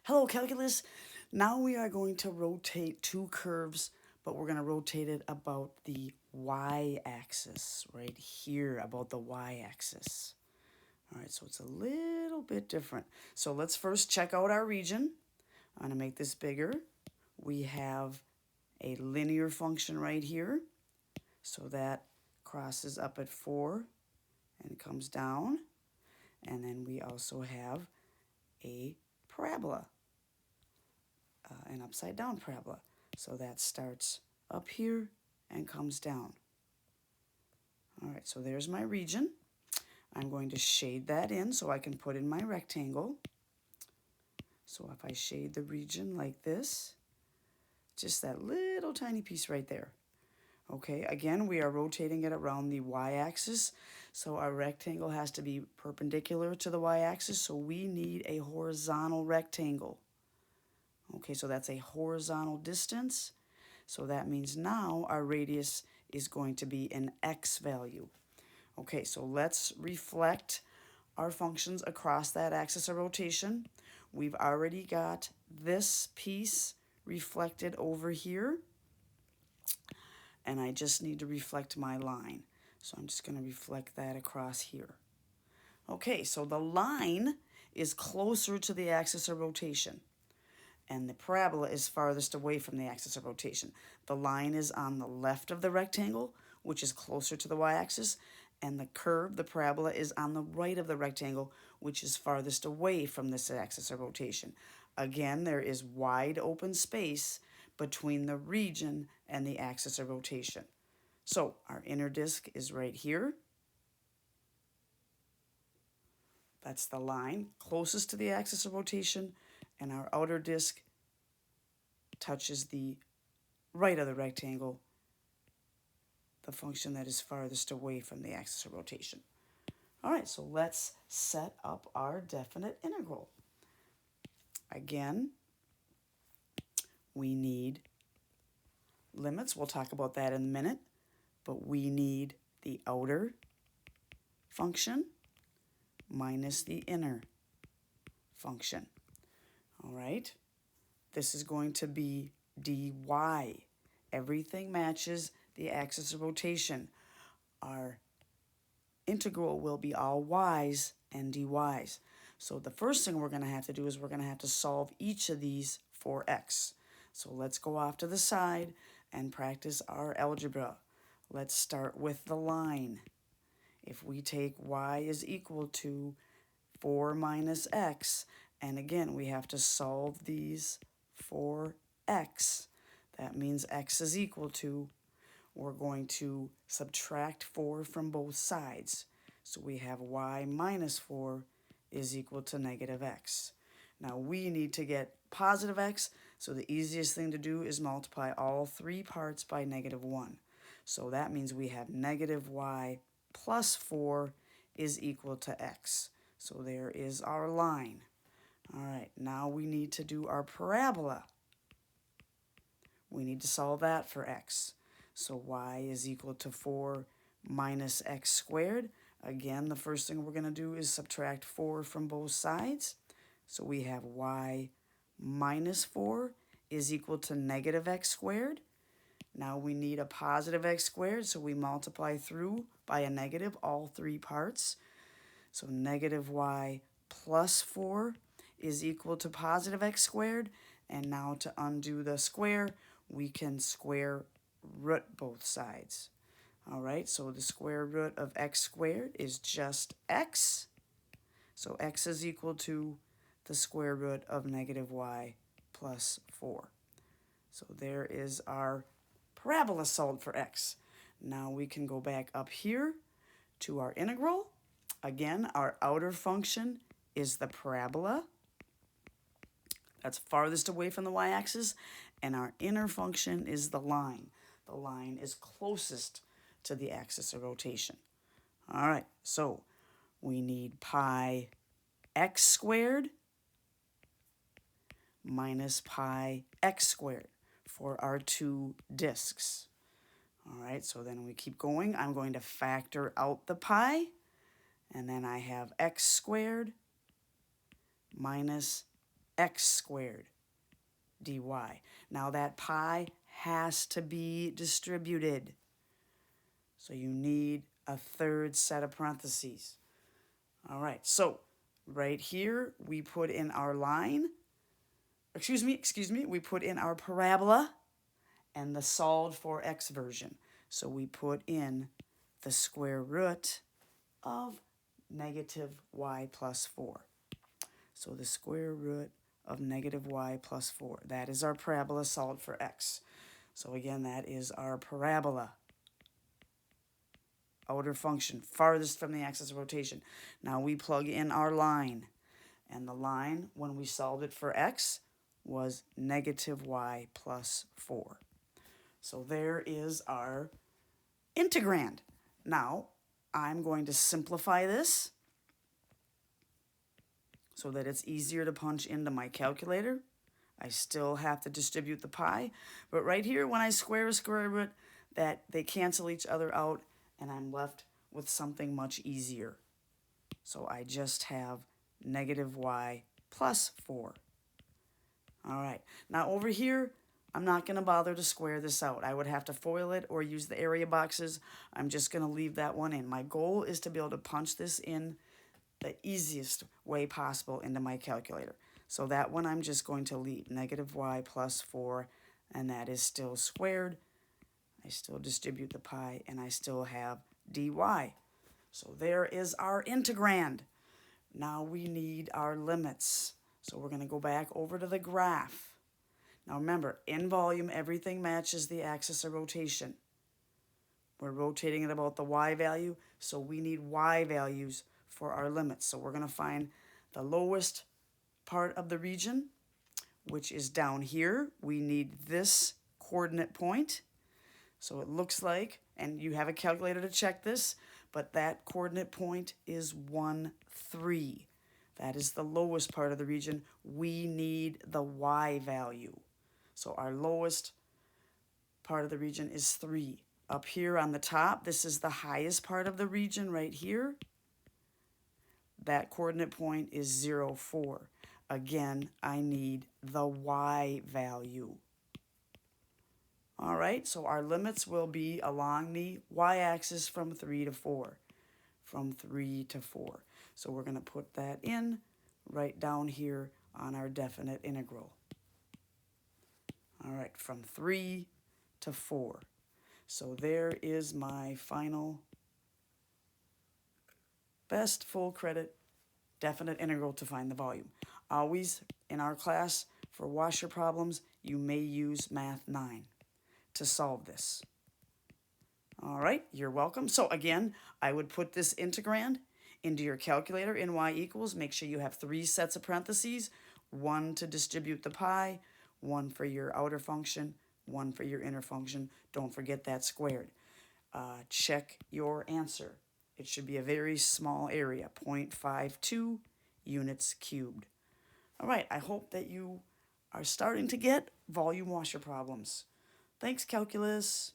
Hello, calculus. Now we are going to rotate two curves, but we're going to rotate it about the y-axis, right here, about the y-axis. All right, so it's a little bit different. So let's first check out our region. I'm going to make this bigger. We have a linear function right here. So that crosses up at 4 and comes down. And then we also have a parabola. An upside down parabola. So that starts up here and comes down. All right, so there's my region. I'm going to shade that in so I can put in my rectangle. So if I shade the region like this, just that little tiny piece right there. Okay, again, we are rotating it around the y-axis, so our rectangle has to be perpendicular to the y-axis, so we need a horizontal rectangle. Okay, so that's a horizontal distance. So that means now our radius is going to be an x value. Okay, so let's reflect our functions across that axis of rotation. We've already got this piece reflected over here, and I just need to reflect my line. So I'm just going to reflect that across here. Okay, so the line is closer to the axis of rotation, and the parabola is farthest away from the axis of rotation. The line is on the left of the rectangle, which is closer to the y-axis, and the curve, the parabola, is on the right of the rectangle, which is farthest away from this axis of rotation. Again, there is wide open space between the region and the axis of rotation. So our inner disk is right here. That's the line closest to the axis of rotation, and our outer disk touches the right of the rectangle, the function that is farthest away from the axis of rotation. All right, so let's set up our definite integral. Again, we need limits. We'll talk about that in a minute, but we need the outer function minus the inner function. All right, this is going to be dy. Everything matches the axis of rotation. Our integral will be all y's and dy's. So the first thing we're going to have to do is we're going to have to solve each of these for x. So let's go off to the side and practice our algebra. Let's start with the line. If we take y is equal to 4 minus x, and again, we have to solve these for x. That means x is equal to, we're going to subtract 4 from both sides. So we have y minus 4 is equal to negative x. Now we need to get positive x, so the easiest thing to do is multiply all three parts by negative 1. So that means we have negative y plus 4 is equal to x. So there is our line. All right, now we need to do our parabola. We need to solve that for x. So y is equal to 4 minus x squared. Again, the first thing we're going to do is subtract 4 from both sides. So we have y minus 4 is equal to negative x squared. Now we need a positive x squared, so we multiply through by a negative all three parts. So negative y plus 4 is equal to positive x squared. And now to undo the square, we can square root both sides. All right, so the square root of x squared is just x. So x is equal to the square root of negative y plus 4. So there is our parabola solved for x. Now we can go back up here to our integral. Again, our outer function is the parabola. That's farthest away from the y-axis. And our inner function is the line. The line is closest to the axis of rotation. All right, so we need pi x squared minus pi x squared for our two disks. All right, so then we keep going. I'm going to factor out the pi, and then I have x squared minus x squared dy. Now that pi has to be distributed. So you need a third set of parentheses. All right, so right here we put in our line, excuse me, we put in our parabola and the solved for x version. So we put in the square root of negative y plus 4. So the square root of negative y plus 4. That is our parabola solved for x. So again, that is our parabola. Outer function, farthest from the axis of rotation. Now we plug in our line. And the line, when we solved it for x, was negative y plus 4. So there is our integrand. Now, I'm going to simplify this so that it's easier to punch into my calculator. I still have to distribute the pi, but right here when I square a square root, that they cancel each other out and I'm left with something much easier. So I just have negative y plus 4. All right, now over here, I'm not going to bother to square this out. I would have to FOIL it or use the area boxes. I'm just going to leave that one in. My goal is to be able to punch this in the easiest way possible into my calculator. So that one I'm just going to leave negative y plus 4, and that is still squared. I still distribute the pi, and I still have dy. So there is our integrand. Now we need our limits. So we're going to go back over to the graph. Now remember, in volume, everything matches the axis of rotation. We're rotating at about the y value, so we need y values for our limits. So we're going to find the lowest part of the region, which is down here. We need this coordinate point. So it looks like, and you have a calculator to check this, but that coordinate point is 1, 3. That is the lowest part of the region. We need the y value. So our lowest part of the region is 3. Up here on the top, this is the highest part of the region right here. That coordinate point is 0, 4. Again, I need the y value. All right, so our limits will be along the y-axis from 3 to 4. From 3 to 4. So we're going to put that in right down here on our definite integral. All right, from 3 to 4. So there is my final best full credit definite integral to find the volume. Always in our class for washer problems, you may use Math 9 to solve this. All right, you're welcome. So again, I would put this integrand into your calculator in y equals. Make sure you have 3 sets of parentheses, 1 to distribute the pi, 1 for your outer function, 1 for your inner function. Don't forget that squared. Check your answer. It should be a very small area, 0.52 units cubed. All right, I hope that you are starting to get volume washer problems. Thanks, calculus.